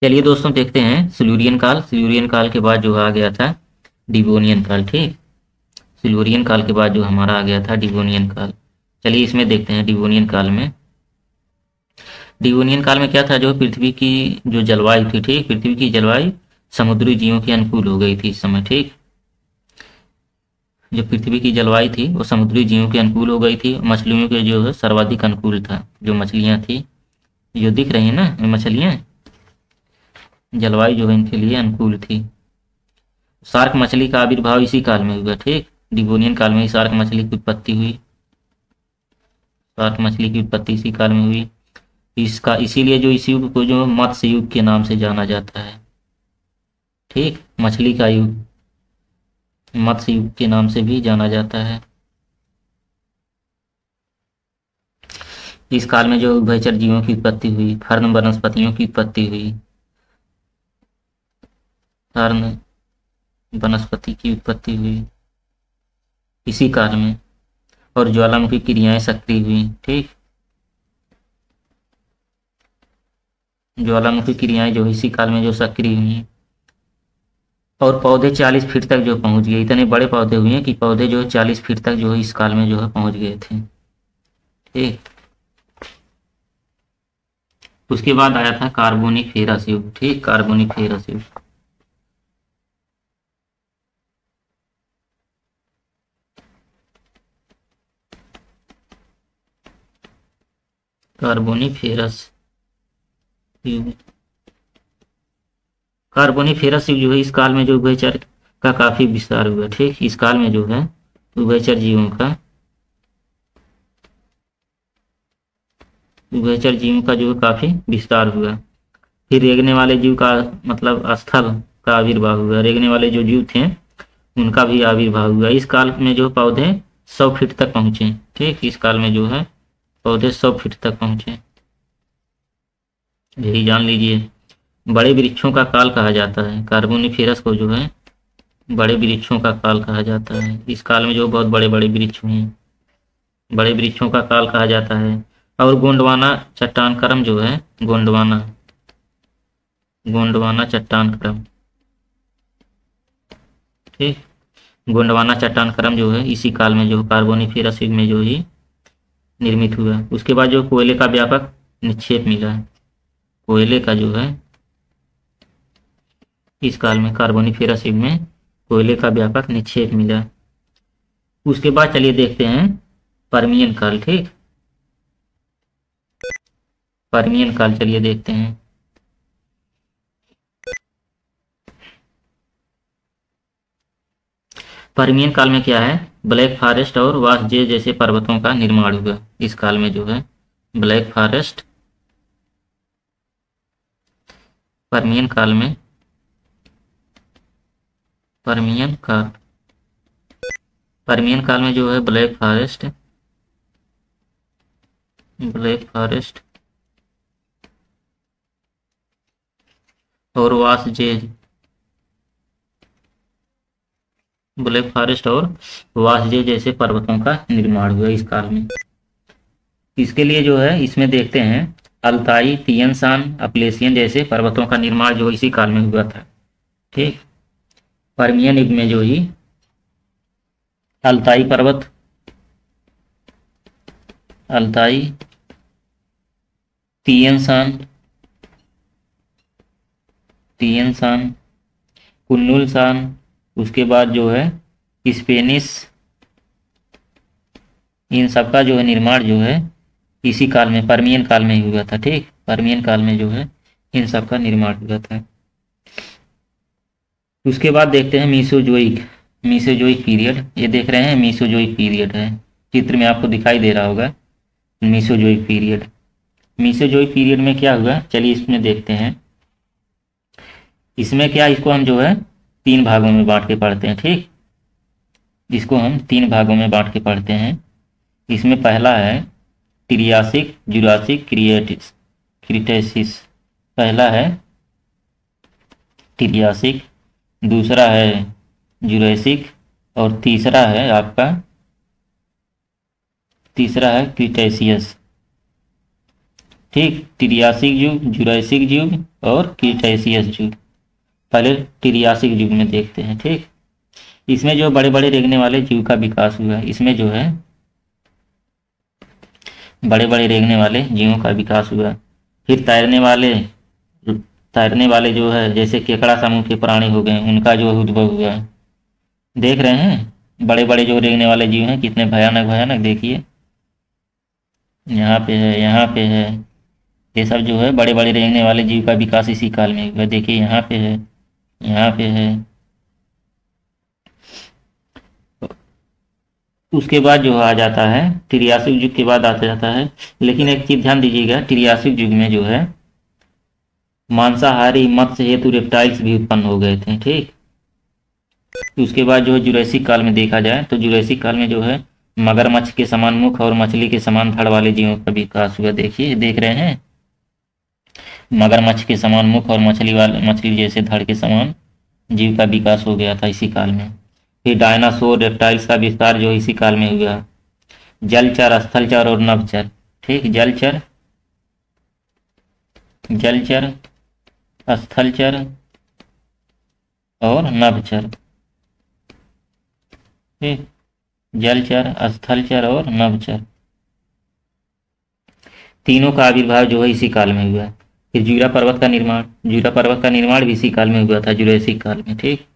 चलिए दोस्तों देखते हैं सिल्यूरियन काल। सिल्यूरियन काल के बाद जो आ गया था डिवोनियन काल। ठीक, सिल्यूरियन काल के बाद जो हमारा आ गया था डिवोनियन काल। चलिए इसमें देखते हैं डिवोनियन काल में। डिवोनियन काल में क्या था, जो पृथ्वी की जो जलवायु थी, ठीक, पृथ्वी की जलवायु समुद्री जीवों के अनुकूल हो गई थी इस समय। ठीक, जो पृथ्वी की जलवायु थी वो समुद्री जीवों के अनुकूल हो गई थी। मछलियों के जो है सर्वाधिक अनुकूल था। जो मछलियाँ थी, जो दिख रही है ना ये मछलियाँ, जलवायु जो है इनके लिए अनुकूल थी। शार्क मछली का आविर्भाव इसी काल में हुआ। ठीक, डिवोनियन काल में ही शार्क मछली की उत्पत्ति हुई। शार्क मछली की उत्पत्ति इसी काल में हुई। इसका इसीलिए जो इस युग को जो मत्स्य युग के नाम से जाना जाता है। ठीक, मछली का युग मत्स्य युग के नाम से भी जाना जाता है। इस काल में जो उभयचर जीवों की उत्पत्ति हुई, फर्न वनस्पतियों की उत्पत्ति हुई, फर्न वनस्पति की उत्पत्ति हुई इसी काल में। और ज्वालामुखी क्रियाएं सक्रिय हुई। ठीक, ज्वालामुखी क्रियाएं जो इसी काल में जो सक्रिय हुई। और पौधे 40 फीट तक जो पहुंच गए। इतने बड़े पौधे हुए हैं कि पौधे जो है 40 फीट तक जो है इस काल में जो है पहुंच गए थे। ठीक, उसके बाद आया था कार्बोनिफेरस युग। ठीक, कार्बोनिफेरस युग। कार्बोनिफेरस युग। कार्बोनिफेरस युग जो है इस काल में जो उभयचर का काफी विस्तार हुआ। ठीक, इस काल में जो है उभयचर जीवों का जो है काफी विस्तार हुआ। फिर रेंगने वाले जीव का मतलब स्थल का आविर्भाव हुआ। रेंगने वाले जो जीव थे उनका भी आविर्भाव हुआ। इस काल में जो पौधे 100 फीट तक पहुंचे। ठीक, इस काल में जो है पौधे 100 फीट तक पहुंचे। यही जान लीजिए। बड़े वृक्षों का काल कहा जाता है। कार्बोनिफेरस को जो है बड़े वृक्षों का काल कहा जाता है। इस काल में जो बहुत बड़े बड़े वृक्ष हुए, बड़े वृक्षों का काल कहा जाता है। और गोंडवाना चट्टान क्रम जो है, गोंडवाना चट्टान क्रम। ठीक, गोंडवाना चट्टान क्रम जो है इसी काल में जो कार्बोनिफेरस युग में जो ही निर्मित हुआ। उसके बाद जो कोयले का व्यापक निक्षेप मिला। कोयले का जो है इस काल में कार्बोनिफेरस युग में कोयले का व्यापक निक्षेप मिला। उसके बाद चलिए देखते हैं पर्मियन काल। ठीक, पर्मियन काल चलिए देखते हैं। पर्मियन काल में क्या है, ब्लैक फॉरेस्ट और वासजे जैसे पर्वतों का निर्माण हुआ। इस काल में जो है ब्लैक फॉरेस्ट, पर्मियन काल में पर्मियन काल में जो है ब्लैक फॉरेस्ट और वासजे जैसे पर्वतों का निर्माण हुआ इस काल में। इसके लिए जो है इसमें देखते हैं अल्ताई, तियन शान, अपलेशियन जैसे पर्वतों का निर्माण जो इसी काल में हुआ था। ठीक, पर्मियन युग में जो ही अल्ताई पर्वत, तियन शान, कुन्नुल शान, उसके बाद जो है स्पेनिश, इन सबका जो है निर्माण जो है इसी काल में पर्मियन काल में ही हुआ था। ठीक, पर्मियन काल में जो है इन सब का निर्माण हुआ था। उसके बाद देखते हैं मीसोजोइक पीरियड। ये देख रहे हैं मीसोजोइक पीरियड है, चित्र में आपको दिखाई दे रहा होगा मीसोजोइक पीरियड। मीसोजोइक पीरियड में क्या हुआ, चलिए इसमें देखते हैं। इसमें क्या, इसको हम जो है 3 भागों में बांट के पढ़ते हैं। ठीक, इसको हम 3 भागों में बांट के पढ़ते हैं। इसमें पहला है ट्रियासिक, जुरासिक, क्रिटेशिस। पहला है ट्रियासिक, दूसरा है जुरासिक और तीसरा है क्रिटेशियस। ठीक, ट्रियासिक युग, जुरासिक युग और क्रीटेशियस युग। पहले ट्रियासिक युग में देखते हैं। ठीक, इसमें जो बड़े बड़े रेंगने वाले जीव का विकास हुआ है, इसमें जो है बड़े बड़े रेंगने वाले जीवों का विकास हुआ। फिर तैरने वाले जो है जैसे केकड़ा समूह के प्राणी हो गए, उनका जो उद्भव हुआ। देख रहे हैं बड़े बड़े जो रेंगने वाले जीव हैं कितने भयानक भयानक, देखिए यहाँ पे है, यहाँ पे है। ये सब जो है बड़े बड़े रेंगने वाले जीव का विकास इसी काल में हुआ। देखिए यहाँ पे है, यहाँ पे है। उसके बाद जो आ जाता है ट्रियासिक युग के बाद आता जाता है। लेकिन एक चीज ध्यान दीजिएगा, ट्रियासिक युग में जो है मांसाहारी मत्स्य हेतु रेप्टाइल्स भी उत्पन्न हो गए थे। ठीक, उसके बाद जो है जुरैसिक काल में देखा जाए तो जुरैसिक काल में जो है मगरमच्छ के समान मुख और मछली के समान धड़ वाले जीवों का विकास हुआ। देखिए, देख रहे हैं मगरमच्छ के समान मुख और मछली जैसे धड़ के समान जीव का विकास हो गया था इसी काल में। फिर डायनासोर रेप्टाइल्स का विस्तार जो इसी काल में हुआ। जलचर, स्थलचर और नभचर। ठीक, जलचर, स्थलचर और नभचर। ठीक, जलचर, स्थलचर और नभचर, तीनों का आविर्भाव जो है इसी काल में हुआ। फिर जूरा पर्वत का निर्माण भी इसी काल में हुआ था, जुरैसिक काल में। ठीक,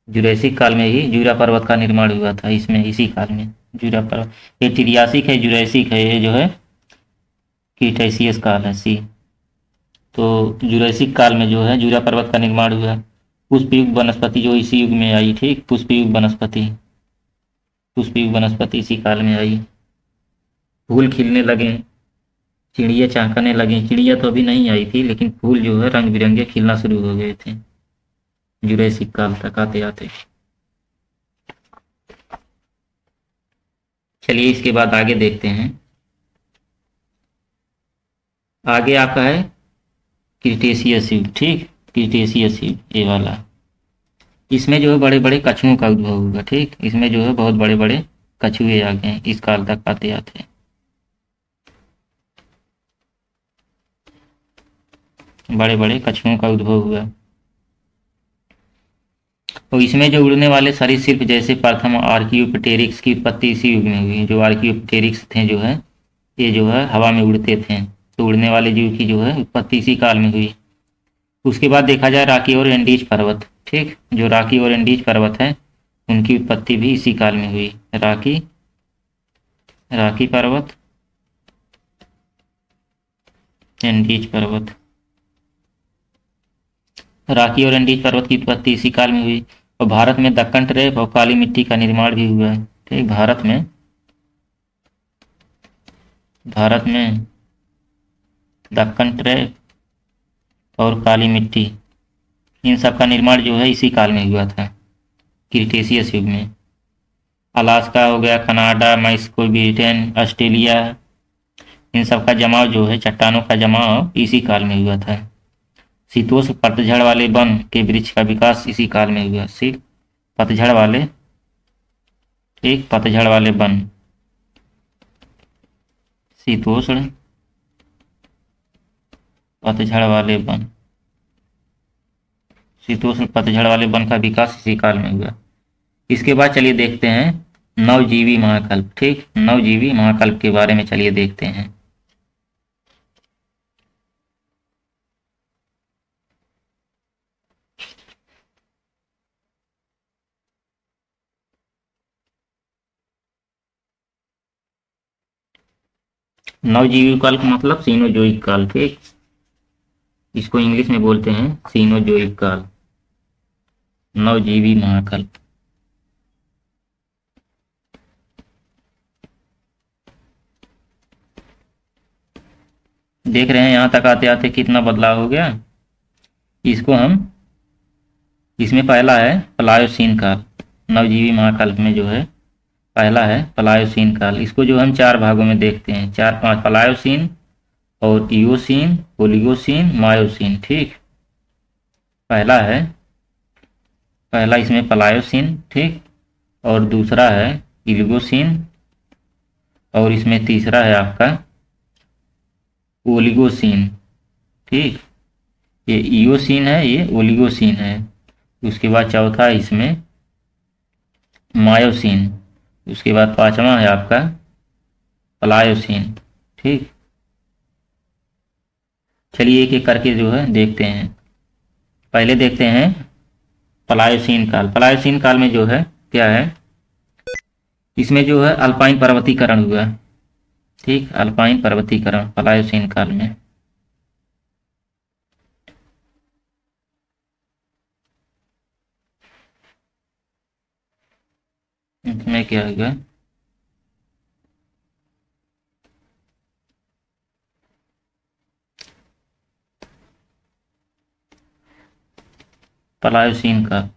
जुरैसिक काल में ही जूरा पर्वत का निर्माण हुआ था, इसमें इसी काल में जूरा पर्वत। ये ट्रियासिक है, जुरैसिक है, ये जो है क्रीटेशियस काल है सी। तो जुरैसिक काल में जो है जूरा पर्वत का निर्माण हुआ। पुष्पयुग वनस्पति जो इसी युग में आई। ठीक, पुष्पयुग वनस्पति इसी काल में आई। फूल खिलने लगे, चिड़िया चहकने लगी। चिड़िया तो अभी नहीं आई थी, लेकिन फूल जो है रंग बिरंगे खिलना शुरू हो गए थे जुरैसिक काल तक आते आते। चलिए इसके बाद आगे देखते हैं। आगे आपका है क्रीटेशियस युग। ठीक, क्रीटेशियस युग ये वाला, इसमें जो है बड़े बड़े कछुओं का उद्भव हुआ। ठीक, इसमें जो है बहुत बड़े बड़े कछुए आ गए इस काल तक आते आते। बड़े बड़े कछुओं का उद्भव हुआ। तो इसमें जो उड़ने वाले सरीसृप जैसे प्रथम आर्कियोप्टेरिक्स की उत्पत्ति इसी युग में हुई। जो आर्कियोप्टेरिक्स थे जो है, ये जो है हवा में उड़ते थे, तो उड़ने वाले जीव की जो है उत्पत्ति इसी काल में हुई। उसके बाद देखा जाए रॉकी और एंडीज पर्वत। ठीक, जो रॉकी और एंडीज पर्वत है उनकी उत्पत्ति भी इसी काल में हुई। रॉकी पर्वत, एंडीज पर्वत। रॉकी और एंडीज पर्वत की उत्पत्ति इसी काल में हुई। और भारत में दक्कन ट्रैप और काली मिट्टी का निर्माण भी हुआ है। ठीक, भारत में दक्कन ट्रैप और काली मिट्टी, इन सब का निर्माण जो है इसी काल में हुआ था, क्रीटेशियस युग में। अलास्का हो गया, कनाडा, मैक्सिको, ब्रिटेन, ऑस्ट्रेलिया, इन सब का जमाव जो है, चट्टानों का जमाव इसी काल में हुआ था। शीतोष्ण पतझड़ वाले वन के वृक्ष का विकास इसी काल में हुआ। पतझड़ वाले, एक पतझड़ वाले वन, शीतोष्ण पतझड़ वाले वन, शीतोष्ण पतझड़ वाले वन का विकास इसी काल में हुआ। इसके बाद चलिए देखते हैं नवजीवी महाकल्प। ठीक, नवजीवी महाकल्प के बारे में चलिए देखते हैं। नवजीवी काल का मतलब सीनोजोइक काल। ठीक, इसको इंग्लिश में बोलते हैं सीनोजोइक काल, नवजीवी महाकल्प। देख रहे हैं यहां तक आते आते कितना बदलाव हो गया। इसमें पहला है प्लायोसीन काल। नवजीवी महाकल्प में जो है पहला है प्लायोसीन काल। इसको जो हम 4 भागों में देखते हैं, 4-5, प्लायोसीन और इओसीन, ओलिगोसीन, मायोसीन। ठीक, पहला इसमें प्लायोसीन। ठीक, और दूसरा है इलिगोसीन, और इसमें तीसरा है आपका ओलिगोसीन। ठीक, ये इयोसीन है, ये ओलिगोसीन है। उसके बाद चौथा है इसमें मायोसीन। उसके बाद पांचवा है आपका प्लायोसीन। ठीक, चलिए एक एक करके जो है देखते हैं। पहले देखते हैं प्लायोसीन काल। प्लायोसीन काल में जो है क्या है, इसमें जो है अल्पाइन पर्वतीकरण हुआ। ठीक, अल्पाइन पर्वतीकरण प्लायोसीन काल में। इसमें क्या हुआ, प्लायोसीन काल।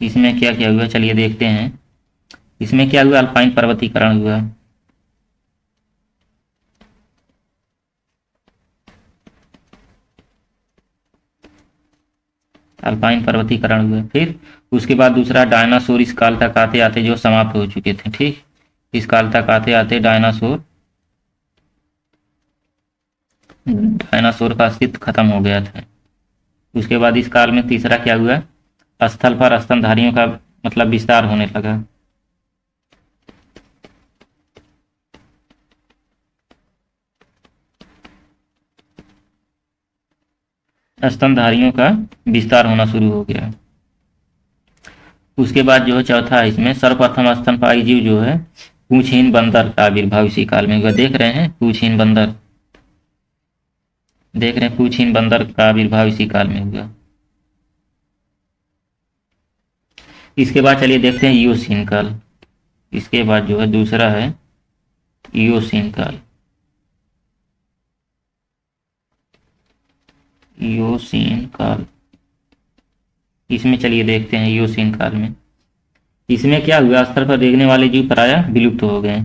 इसमें क्या क्या हुआ, चलिए देखते हैं। इसमें क्या हुआ, अल्पाइन पर्वतीकरण हुआ। अल्पाइन पर्वतीकरण हुआ। फिर उसके बाद दूसरा डायनासोर इस काल तक आते आते जो समाप्त हो चुके थे। ठीक, इस काल तक आते आते डायनासोर का अस्तित्व खत्म हो गया था। उसके बाद इस काल में तीसरा क्या हुआ, स्थल पर स्तनधारियों का मतलब विस्तार होने लगा। स्तनधारियों का विस्तार होना शुरू हो गया। उसके बाद जो है चौथा है इसमें सर्वप्रथम स्तनपायी जीव जो है पूंछहीन बंदर का आविर्भाव इसी काल में हुआ। देख रहे हैं पूंछहीन बंदर, देख रहे हैं पूंछहीन बंदर का आविर्भाव इसी काल में हुआ। इसके बाद चलिए देखते हैं इयोसीन काल। इसके बाद जो है दूसरा है इयोसीन काल। इयोसीन काल, इसमें चलिए देखते हैं इयोसीन काल में। इसमें क्या हुआ, स्तर पर रेंगने वाले जीव प्रायः विलुप्त हो गए।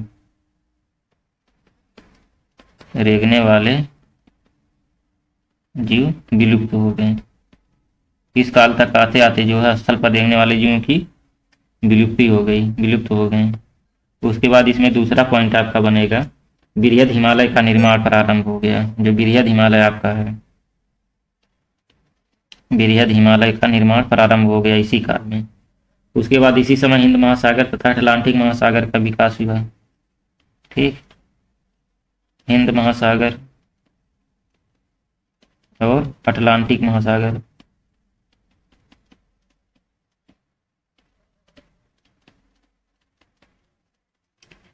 रेंगने वाले जीव विलुप्त हो गए। इस काल तक आते आते जो है स्थल पर रेंगने वाले जीवों की विलुप्ति हो गई, विलुप्त हो गए। उसके बाद इसमें दूसरा पॉइंट आपका बनेगा बृहद हिमालय का निर्माण प्रारंभ हो गया। जो बृहद हिमालय आपका है, बृहद हिमालय का निर्माण प्रारंभ हो गया इसी काल में। उसके बाद इसी समय हिंद महासागर तथा अटलांटिक महासागर का विकास हुआ। ठीक, हिंद महासागर और अटलांटिक महासागर।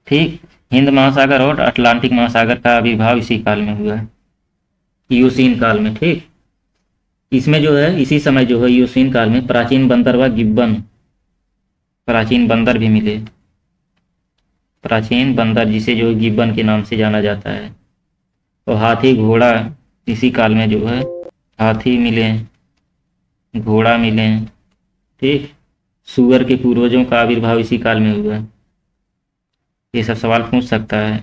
ठीक, हिंद महासागर और अटलांटिक महासागर का आविर्भाव इसी काल में हुआ है, इयोसीन काल में। ठीक, इसमें जो है इसी समय जो है इयोसीन काल में प्राचीन बंदर व गिब्बन, प्राचीन बंदर भी मिले। प्राचीन बंदर जिसे जो गिब्बन के नाम से जाना जाता है। और हाथी घोड़ा इसी काल में जो है हाथी मिले, घोड़ा मिले। ठीक, सुअर के पूर्वजों का आविर्भाव इसी काल में हुआ। ये सब सवाल पूछ सकता है।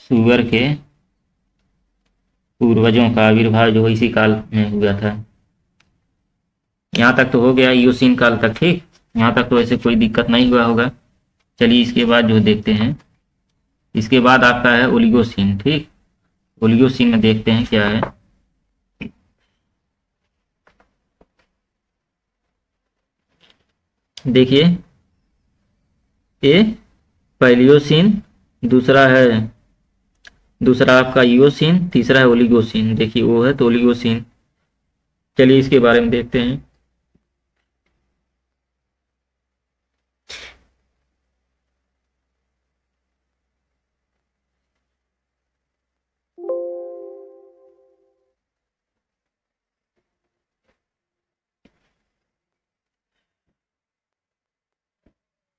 सुअर के पूर्वजों का आविर्भाव जो इसी काल में हुआ था। यहाँ तक तो हो गया इयोसीन काल तक। ठीक, यहाँ तक तो ऐसे कोई दिक्कत नहीं हुआ होगा। चलिए इसके बाद जो देखते हैं, इसके बाद आपका है ओलिगोसीन। ठीक, ओलिगोसीन में देखते हैं क्या है। देखिए ये पैलियोसीन, दूसरा आपका इयोसीन, तीसरा है ओलिगोसीन। देखिए वो है तो ओलिगोसीन। चलिए इसके बारे में देखते हैं।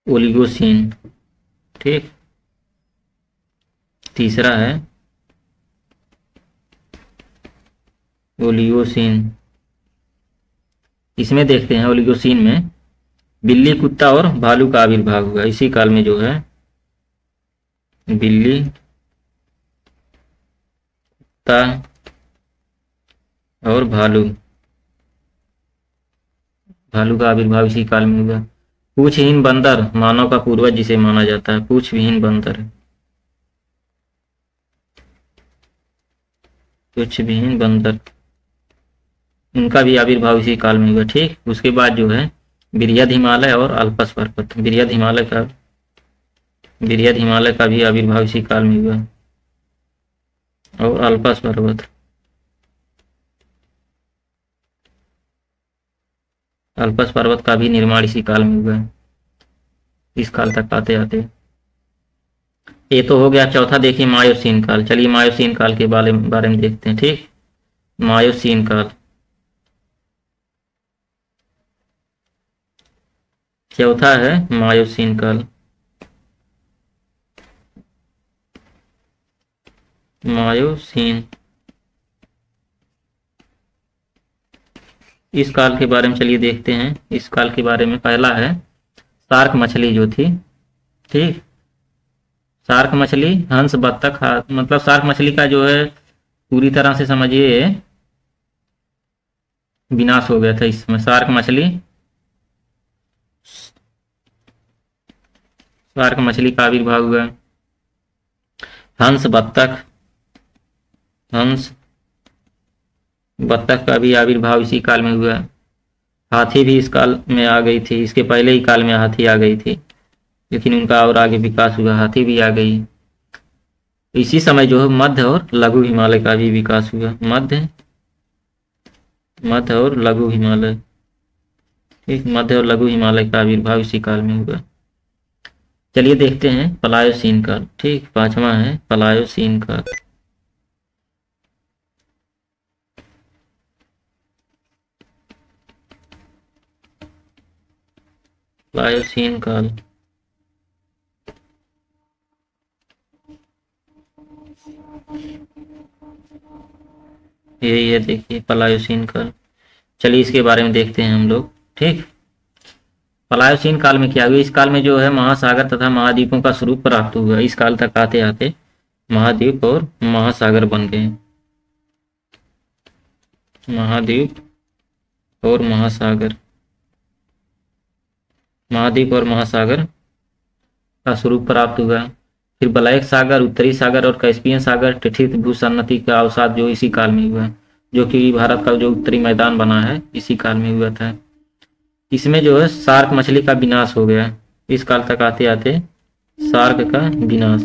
ओलिगोसीन। ठीक, तीसरा है ओलिगोसीन। इसमें देखते हैं ओलिगोसीन में बिल्ली, कुत्ता और भालू का आविर्भाव हुआ इसी काल में। जो है बिल्ली, कुत्ता और भालू भालू का आविर्भाव इसी काल में हुआ। पूछहीन बंदर मानव का पूर्वज जिसे माना जाता है, पूछ विहीन बंदर, पूछ विहीन बंदर, उनका भी आविर्भाव इसी काल में हुआ। ठीक, उसके बाद जो है बृहद हिमालय और अल्पस पर्वत, बृहद हिमालय का भी आविर्भाव इसी काल में हुआ। और अल्पस पर्वत, अल्पस पर्वत का भी निर्माण इसी काल में हुआ। इस काल तक आते आते ये तो हो गया। चौथा देखिए मायोसीन काल। चलिए मायोसीन काल के बारे में देखते हैं। ठीक, मायोसीन काल, चौथा है मायोसीन काल। मायोसीन, इस काल के बारे में चलिए देखते हैं। इस काल के बारे में पहला है शार्क मछली जो थी। ठीक, शार्क मछली, हंस, बत्तख, मतलब शार्क मछली का जो है पूरी तरह से समझिए विनाश हो गया था इसमें। शार्क मछली का आविर्भाव हुआ। हंस बत्तख का भी आविर्भाव इसी काल में हुआ। हाथी भी इस काल में आ गई थी, इसके पहले ही काल में हाथी आ गई थी, लेकिन उनका और आगे विकास हुआ, हाथी भी आ गई। इसी समय जो है मध्य और लघु हिमालय का भी विकास हुआ। मध्य और लघु हिमालय, ठीक, मध्य और लघु हिमालय का आविर्भाव इसी काल में हुआ। चलिए देखते हैं प्लायोसीन काल। ठीक, पांचवा है प्लायोसीन काल। प्लायोसीन काल, यही है देखिए प्लायोसीन काल। चलिए इसके बारे में देखते हैं हम लोग। ठीक, प्लायोसीन काल में क्या हुआ? इस काल में जो है महासागर तथा महाद्वीपों का स्वरूप प्राप्त हुआ। इस काल तक आते आते महाद्वीप और महासागर बन गए। महाद्वीप और महासागर, महाद्वीप और महासागर का स्वरूप प्राप्त हुआ। फिर ब्लैक सागर, उत्तरी सागर और कैस्पियन सागर तथित भूसन्नति का अवसाद जो इसी काल में हुआ, जो कि भारत का जो उत्तरी मैदान बना है इसी काल में हुआ था। इसमें जो है शार्क मछली का विनाश हो गया। इस काल तक आते आते शार्क का विनाश,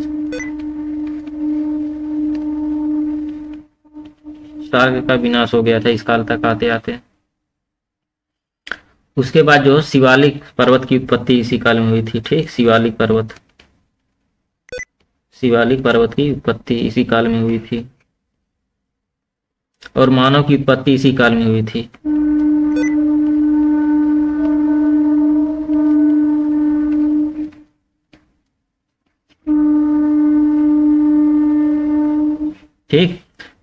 शार्क का विनाश हो गया था इस काल तक आते आते। उसके बाद जो शिवालिक पर्वत की उत्पत्ति इसी काल में हुई थी। ठीक, शिवालिक पर्वत की उत्पत्ति इसी काल में हुई थी और मानव की उत्पत्ति इसी काल में हुई थी। ठीक,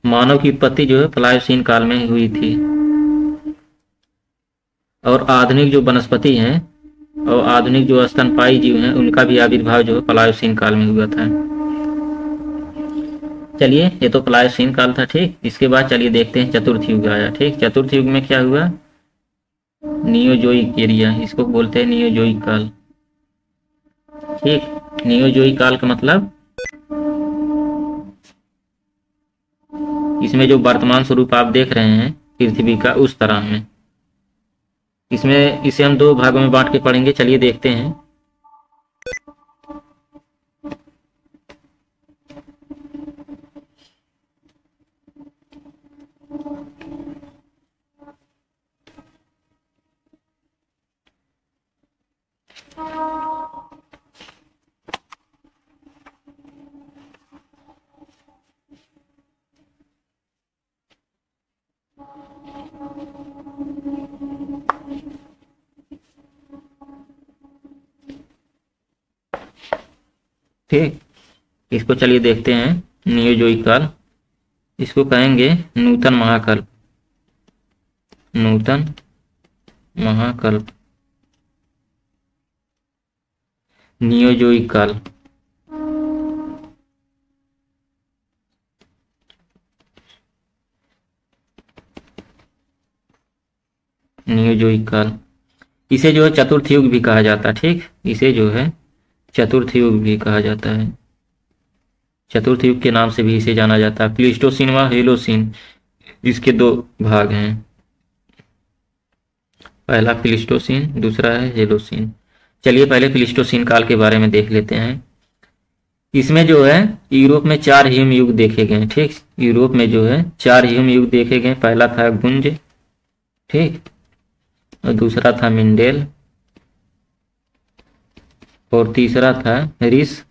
मानव की उत्पत्ति जो है प्लायोसीन काल में हुई थी और आधुनिक जो वनस्पति हैं और आधुनिक जो स्तनपायी जीव हैं उनका भी आविर्भाव जो है प्लायोसीन काल में हुआ था। चलिए ये तो प्लायोसीन काल था। ठीक, इसके बाद चलिए देखते हैं चतुर्थ युग आया। ठीक, चतुर्थ युग में क्या हुआ? नियोजोइक एरिया, इसको बोलते हैं नियोजोइक काल। ठीक, नियोजोइक काल का मतलब इसमें जो वर्तमान स्वरूप आप देख रहे हैं पृथ्वी का, उस तरह में इसमें इसे हम दो भागों में बांट के पढ़ेंगे। चलिए देखते हैं। ठीक, इसको चलिए देखते हैं। नियोजोइक काल, इसको कहेंगे नूतन महाकल्प। नूतन महाकल्प, नियोजोइक काल। नियोजोइक काल इसे जो है चतुर्थ युग भी कहा जाता है। ठीक, इसे जो है चतुर्थ युग भी कहा जाता है, चतुर्थ युग के नाम से भी इसे जाना जाता है। प्लीस्टोसीन व हेलोसीन, इसके दो भाग हैं, पहला प्लीस्टोसीन, दूसरा है हेलोसीन। चलिए पहले प्लीस्टोसीन काल के बारे में देख लेते हैं। इसमें जो है यूरोप में 4 हिम युग देखे गए। ठीक, यूरोप में जो है 4 हिम युग देखे गए। पहला था गुंज, ठीक, और दूसरा था मिंडेल, और तीसरा था रिस,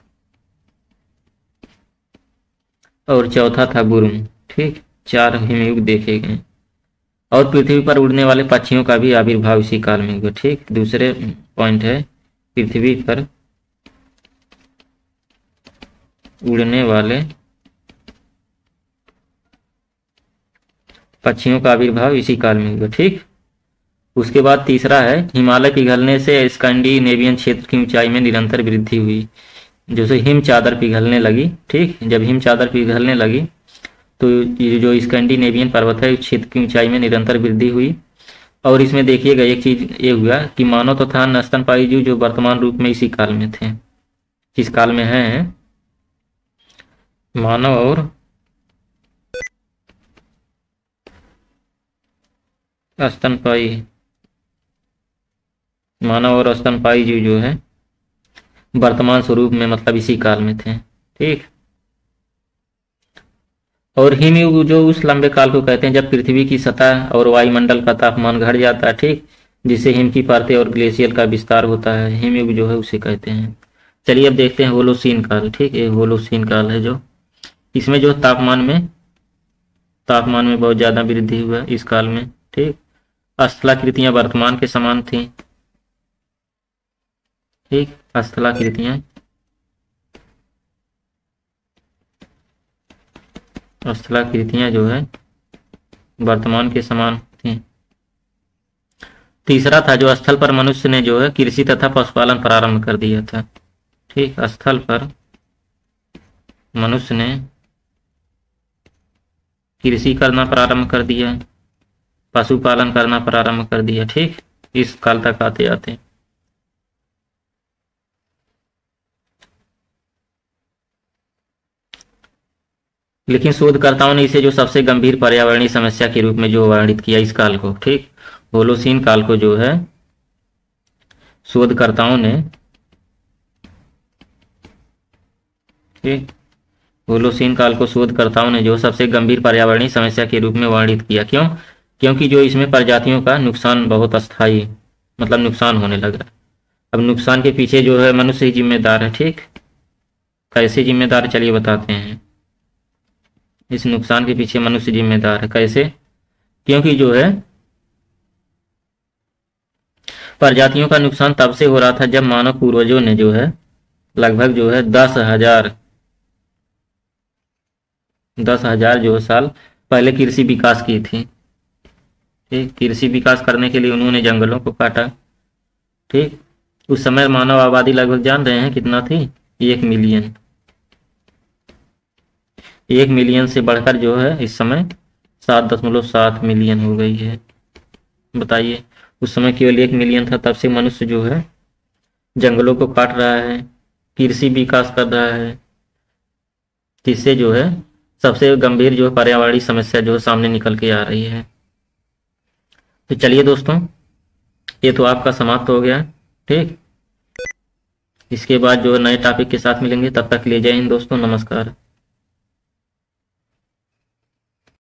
और चौथा था बुरुम। ठीक, 4 हिमयुग देखे गए। और पृथ्वी पर उड़ने वाले पक्षियों का भी आविर्भाव इसी काल में हुआ। ठीक, दूसरे पॉइंट है, पृथ्वी पर उड़ने वाले पक्षियों का आविर्भाव इसी काल में हुआ। ठीक, उसके बाद तीसरा है हिमालय पिघलने से स्कैंडिनेवियन क्षेत्र की ऊंचाई में निरंतर वृद्धि हुई। जैसे हिम चादर पिघलने लगी, ठीक, जब हिम चादर पिघलने लगी तो ये जो स्कैंडिनेवियन पर्वत है उस क्षेत्र की ऊंचाई में निरंतर वृद्धि हुई। और इसमें देखिएगा एक चीज ये हुआ कि मानव तथा स्तनपायी जीव जो वर्तमान रूप में इसी काल में थे। किस काल में है? मानव और स्तनपायी, मानव और स्तनपायी जीव जो है वर्तमान स्वरूप में मतलब इसी काल में थे। ठीक, और हिमयुग जो उस लंबे काल को कहते हैं जब पृथ्वी की सतह और वायुमंडल का तापमान घट जाता है। ठीक, जिससे हिम की परतें और ग्लेशियर का विस्तार होता है, हिमयुग जो है उसे कहते हैं। चलिए अब देखते हैं होलोसीन काल। ठीक, ये होलोसीन काल है जो इसमें जो तापमान में बहुत ज्यादा वृद्धि हुआ इस काल में। ठीक, स्थलाकृतियां वर्तमान के समान थी। ठीक, स्थलाकृतियां जो है वर्तमान के समान थी। तीसरा था जो स्थल पर मनुष्य ने जो है कृषि तथा पशुपालन प्रारंभ कर दिया था। ठीक, स्थल पर मनुष्य ने कृषि करना प्रारंभ कर दिया, पशुपालन करना प्रारंभ कर दिया। ठीक, इस काल तक आते आते लेकिन शोधकर्ताओं ने इसे जो सबसे गंभीर पर्यावरणीय समस्या के रूप में जो वर्णित किया इस काल को। ठीक, होलोसीन काल को जो है शोधकर्ताओं ने, ठीक, होलोसीन काल को शोधकर्ताओं ने जो सबसे गंभीर पर्यावरणीय समस्या के रूप में वर्णित किया। क्यों? क्योंकि जो इसमें प्रजातियों का नुकसान बहुत अस्थायी मतलब नुकसान होने लगा। अब नुकसान के पीछे जो है मनुष्य ही जिम्मेदार है। ठीक, कैसे जिम्मेदार, चलिए बताते हैं। इस नुकसान के पीछे मनुष्य जिम्मेदार है। कैसे? क्योंकि जो है प्रजातियों का नुकसान तब से हो रहा था जब मानव पूर्वजों ने जो है लगभग जो है 10,000 जो साल पहले कृषि विकास की थी। ठीक, कृषि विकास करने के लिए उन्होंने जंगलों को काटा। ठीक, उस समय मानव आबादी लगभग जान रहे हैं कितना थी? 1 मिलियन। 1 मिलियन से बढ़कर जो है इस समय 7.7 मिलियन हो गई है। बताइए, उस समय केवल 1 मिलियन था, तब से मनुष्य जो है जंगलों को काट रहा है, कृषि विकास कर रहा है, जिससे जो है सबसे गंभीर जो है पर्यावरणीय समस्या जो है सामने निकल के आ रही है। तो चलिए दोस्तों, ये तो आपका समाप्त हो गया। ठीक, इसके बाद जो है नए टॉपिक के साथ मिलेंगे, तब तक के लिए जय हिंद दोस्तों, नमस्कार।